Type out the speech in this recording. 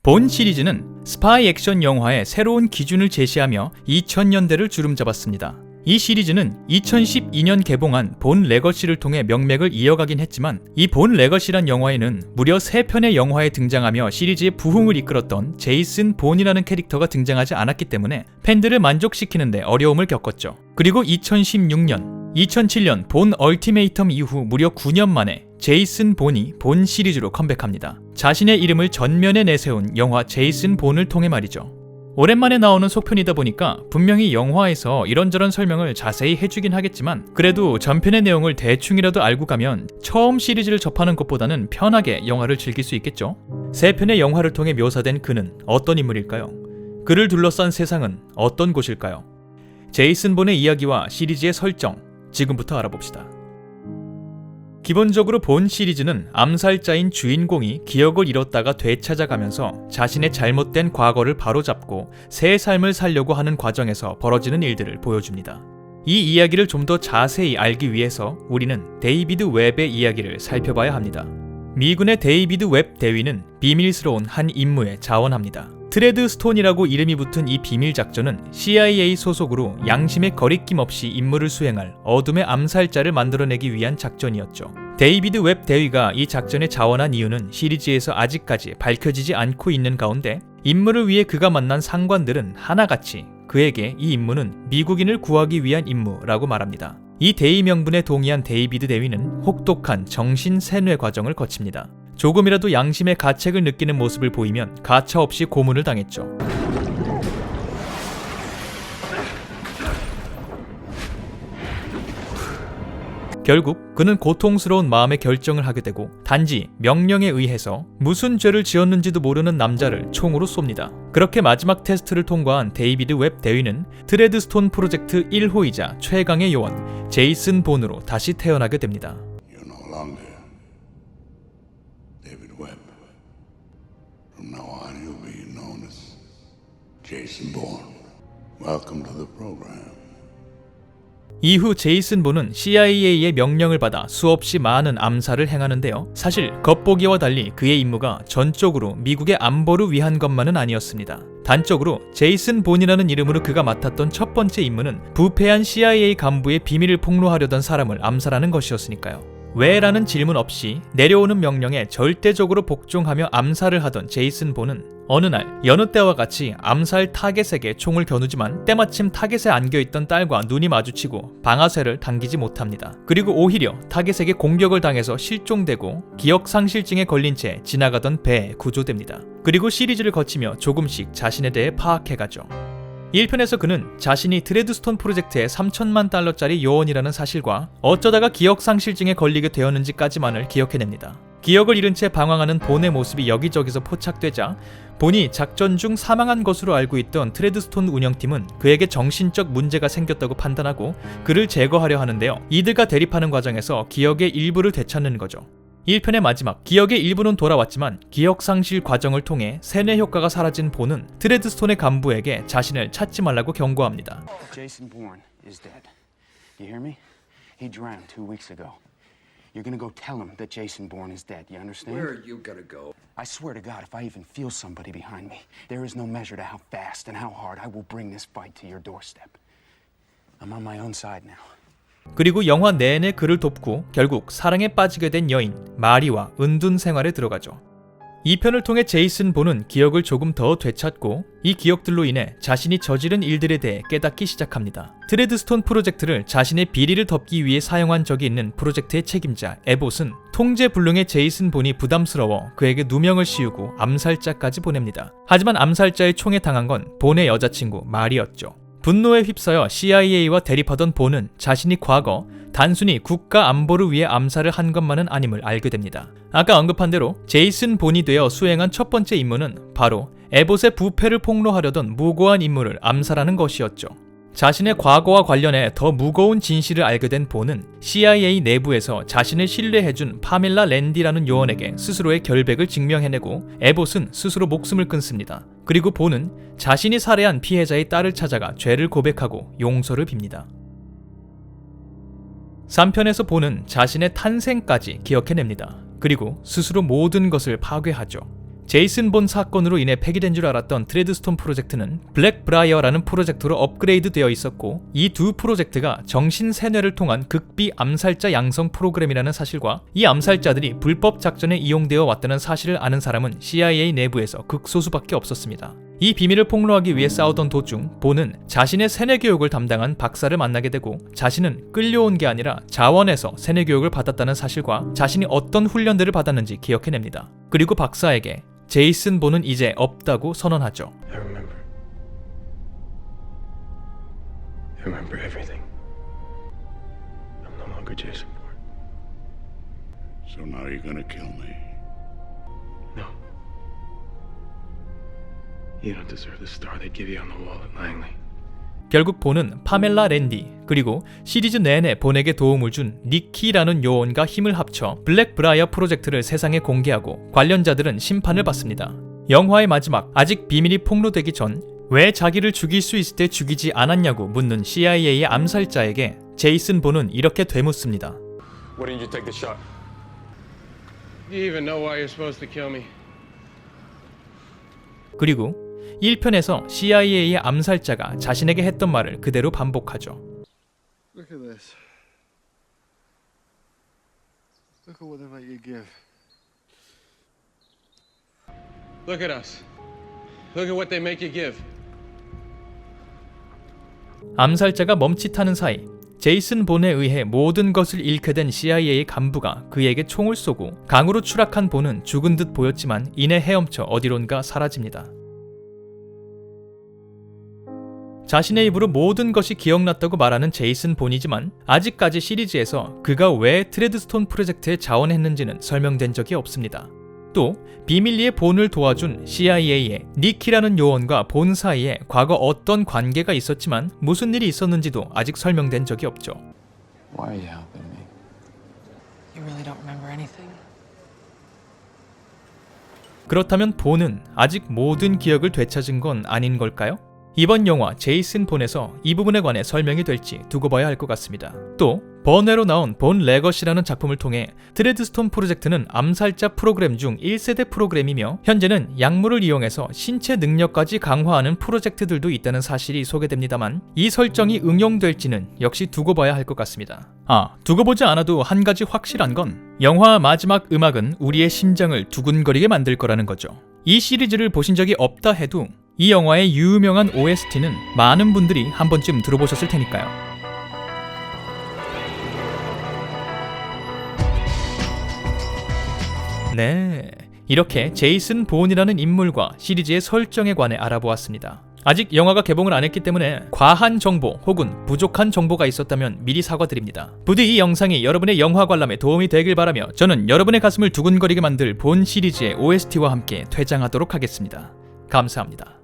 본 시리즈는 스파이 액션 영화의 새로운 기준을 제시하며 2000년대를 주름잡았습니다. 이 시리즈는 2012년 개봉한 본 레거시를 통해 명맥을 이어가긴 했지만 이 본 레거시란 영화에는 무려 3편의 영화에 등장하며 시리즈의 부흥을 이끌었던 제이슨 본이라는 캐릭터가 등장하지 않았기 때문에 팬들을 만족시키는데 어려움을 겪었죠. 그리고 2016년, 2007년 본 얼티메이텀 이후 무려 9년 만에 제이슨 본이 본 시리즈로 컴백합니다. 자신의 이름을 전면에 내세운 영화 제이슨 본을 통해 말이죠. 오랜만에 나오는 속편이다 보니까 분명히 영화에서 이런저런 설명을 자세히 해주긴 하겠지만 그래도 전편의 내용을 대충이라도 알고 가면 처음 시리즈를 접하는 것보다는 편하게 영화를 즐길 수 있겠죠. 3편의 영화를 통해 묘사된 그는 어떤 인물일까요? 그를 둘러싼 세상은 어떤 곳일까요? 제이슨 본의 이야기와 시리즈의 설정, 지금부터 알아봅시다. 기본적으로 본 시리즈는 암살자인 주인공이 기억을 잃었다가 되찾아가면서 자신의 잘못된 과거를 바로잡고 새 삶을 살려고 하는 과정에서 벌어지는 일들을 보여줍니다. 이 이야기를 좀 더 자세히 알기 위해서 우리는 데이비드 웹의 이야기를 살펴봐야 합니다. 미군의 데이비드 웹 대위는 비밀스러운 한 임무에 자원합니다. 트레드 스톤이라고 이름이 붙은 이 비밀 작전은 CIA 소속으로 양심의 거리낌 없이 임무를 수행할 어둠의 암살자를 만들어내기 위한 작전이었죠. 데이비드 웹 대위가 이 작전에 자원한 이유는 시리즈에서 아직까지 밝혀지지 않고 있는 가운데 임무를 위해 그가 만난 상관들은 하나같이 그에게 이 임무는 미국인을 구하기 위한 임무라고 말합니다. 이 대의 명분에 동의한 데이비드 대위는 혹독한 정신 세뇌 과정을 거칩니다. 조금이라도 양심의 가책을 느끼는 모습을 보이면 가차없이 고문을 당했죠. 결국 그는 고통스러운 마음의 결정을 하게 되고 단지 명령에 의해서 무슨 죄를 지었는지도 모르는 남자를 총으로 쏩니다. 그렇게 마지막 테스트를 통과한 데이비드 웹 대위는 트레드스톤 프로젝트 1호이자 최강의 요원 제이슨 본으로 다시 태어나게 됩니다. From now on, you'll be known as Jason Bourne. Welcome to the program. 이후 제이슨 본은 CIA의 명령을 받아 수없이 많은 암살을 행하는데요. 사실 겉보기와 달리 그의 임무가 전적으로 미국의 안보를 위한 것만은 아니었습니다. 단적으로 제이슨 본이라는 이름으로 그가 맡았던 첫 번째 임무는 부패한 CIA 간부의 비밀을 폭로하려던 사람을 암살하는 것이었으니까요. 왜? 라는 질문 없이 내려오는 명령에 절대적으로 복종하며 암살을 하던 제이슨 본은 어느 날 여느 때와 같이 암살 타겟에게 총을 겨누지만 때마침 타겟에 안겨있던 딸과 눈이 마주치고 방아쇠를 당기지 못합니다. 그리고 오히려 타겟에게 공격을 당해서 실종되고 기억상실증에 걸린 채 지나가던 배에 구조됩니다. 그리고 시리즈를 거치며 조금씩 자신에 대해 파악해가죠. 1편에서 그는 자신이 트레드스톤 프로젝트의 $3,000만 요원이라는 사실과 어쩌다가 기억상실증에 걸리게 되었는지까지만을 기억해냅니다. 기억을 잃은 채 방황하는 본의 모습이 여기저기서 포착되자 본이 작전 중 사망한 것으로 알고 있던 트레드스톤 운영팀은 그에게 정신적 문제가 생겼다고 판단하고 그를 제거하려 하는데요. 이들과 대립하는 과정에서 기억의 일부를 되찾는 거죠. 1편의 마지막, 기억의 일부는 돌아왔지만 기억상실 과정을 통해 세뇌 효과가 사라진 본은 트레드스톤의 간부에게 자신을 찾지 말라고 경고합니다. Jason Bourne is dead. You hear me? He drowned 2 weeks ago. You're gonna go tell him that Jason Bourne is dead. You understand? Where are you gonna go? I swear to God, if I even feel somebody behind me, there is no measure to how fast and how hard I will bring this fight to your doorstep. I'm on my own side now. 그리고 영화 내내 그를 돕고 결국 사랑에 빠지게 된 여인 마리와 은둔 생활에 들어가죠. 2편을 통해 제이슨 본은 기억을 조금 더 되찾고 이 기억들로 인해 자신이 저지른 일들에 대해 깨닫기 시작합니다. 트레드스톤 프로젝트를 자신의 비리를 덮기 위해 사용한 적이 있는 프로젝트의 책임자 에봇은 통제불능의 제이슨 본이 부담스러워 그에게 누명을 씌우고 암살자까지 보냅니다. 하지만 암살자의 총에 당한 건 본의 여자친구 마리였죠. 분노에 휩싸여 CIA와 대립하던 본은 자신이 과거 단순히 국가 안보를 위해 암살을 한 것만은 아님을 알게 됩니다. 아까 언급한 대로 제이슨 본이 되어 수행한 첫 번째 임무는 바로 에봇의 부패를 폭로하려던 무고한 인물을 암살하는 것이었죠. 자신의 과거와 관련해 더 무거운 진실을 알게 된 본은 CIA 내부에서 자신을 신뢰해준 파밀라 랜디라는 요원에게 스스로의 결백을 증명해내고 에봇은 스스로 목숨을 끊습니다. 그리고 본은 자신이 살해한 피해자의 딸을 찾아가 죄를 고백하고 용서를 빕니다. 3편에서 본은 자신의 탄생까지 기억해냅니다. 그리고 스스로 모든 것을 파괴하죠. 제이슨 본 사건으로 인해 폐기된 줄 알았던 드레드스톤 프로젝트는 블랙브라이어라는 프로젝트로 업그레이드 되어 있었고, 이 두 프로젝트가 정신세뇌를 통한 극비 암살자 양성 프로그램이라는 사실과 이 암살자들이 불법 작전에 이용되어 왔다는 사실을 아는 사람은 CIA 내부에서 극소수밖에 없었습니다. 이 비밀을 폭로하기 위해 싸우던 도중 본은 자신의 세뇌교육을 담당한 박사를 만나게 되고, 자신은 끌려온 게 아니라 자원에서 세뇌교육을 받았다는 사실과 자신이 어떤 훈련들을 받았는지 기억해냅니다. 그리고 박사에게 제이슨 본은 이제 없다고 선언하죠. I remember everything. I'm no longer Jason Bourne. So now you're gonna kill me. No. You don't deserve the star they give you on the wall at Langley. 결국 본은 파멜라 랜디, 그리고 시리즈 내내 본에게 도움을 준 니키라는 요원과 힘을 합쳐 블랙브라이어 프로젝트를 세상에 공개하고 관련자들은 심판을 받습니다. 영화의 마지막, 아직 비밀이 폭로되기 전 왜 자기를 죽일 수 있을 때 죽이지 않았냐고 묻는 CIA의 암살자에게 제이슨 본은 이렇게 되묻습니다. Why didn't you take the shot? Do you even know why you're supposed to kill me? 그리고 1편에서 CIA의 암살자가 자신에게 했던 말을 그대로 반복하죠. Look at this. Look at what they make you give. Look at us. Look at what they make you give. 암살자가 멈칫하는 사이 제이슨 본에 의해 모든 것을 잃게 된 CIA의 간부가 그에게 총을 쏘고 강으로 추락한 본은 죽은 듯 보였지만 이내 헤엄쳐 어디론가 사라집니다. 자신의 입으로 모든 것이 기억났다고 말하는 제이슨 본이지만 아직까지 시리즈에서 그가 왜 드레드스톤 프로젝트에 자원했는지는 설명된 적이 없습니다. 또 비밀리에 본을 도와준 CIA의 니키라는 요원과 본 사이에 과거 어떤 관계가 있었지만 무슨 일이 있었는지도 아직 설명된 적이 없죠. Why are you helping me? You really don't remember anything? 그렇다면 본은 아직 모든 기억을 되찾은 건 아닌 걸까요? 이번 영화 제이슨 본에서 이 부분에 관해 설명이 될지 두고 봐야 할 것 같습니다. 또 번외로 나온 본 레거시라는 작품을 통해 드레드스톤 프로젝트는 암살자 프로그램 중 1세대 프로그램이며 현재는 약물을 이용해서 신체 능력까지 강화하는 프로젝트들도 있다는 사실이 소개됩니다만 이 설정이 응용될지는 역시 두고 봐야 할 것 같습니다. 두고 보지 않아도 한 가지 확실한 건 영화 마지막 음악은 우리의 심장을 두근거리게 만들 거라는 거죠. 이 시리즈를 보신 적이 없다 해도 이 영화의 유명한 OST는 많은 분들이 한 번쯤 들어보셨을 테니까요. 네, 이렇게 제이슨 본이라는 인물과 시리즈의 설정에 관해 알아보았습니다. 아직 영화가 개봉을 안 했기 때문에 과한 정보 혹은 부족한 정보가 있었다면 미리 사과드립니다. 부디 이 영상이 여러분의 영화 관람에 도움이 되길 바라며 저는 여러분의 가슴을 두근거리게 만들 본 시리즈의 OST와 함께 퇴장하도록 하겠습니다. 감사합니다.